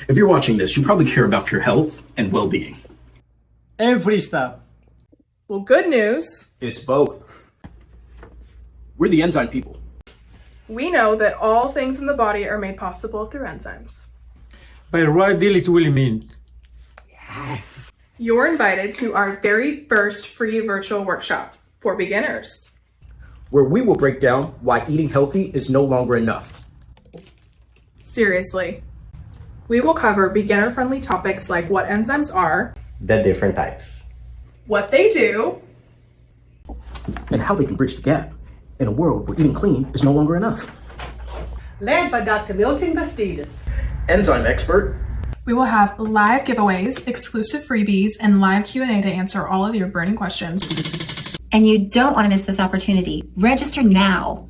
If you're watching this, you probably care about your health and well-being. And free stuff. Well, good news. It's both. We're the enzyme people. We know that all things in the body are made possible through enzymes. But what deal is really mean? Yes. You're invited to our very first free virtual workshop for beginners, Where we will break down why eating healthy is no longer enough. Seriously. We will cover beginner-friendly topics like what enzymes are, The different types. what they do, And how they can bridge the gap in a world where eating clean is no longer enough. Led by Dr. Milton Bastidas. Enzyme expert. We will have live giveaways, exclusive freebies, and live Q&A to answer all of your burning questions. And you don't want to miss this opportunity. Register now.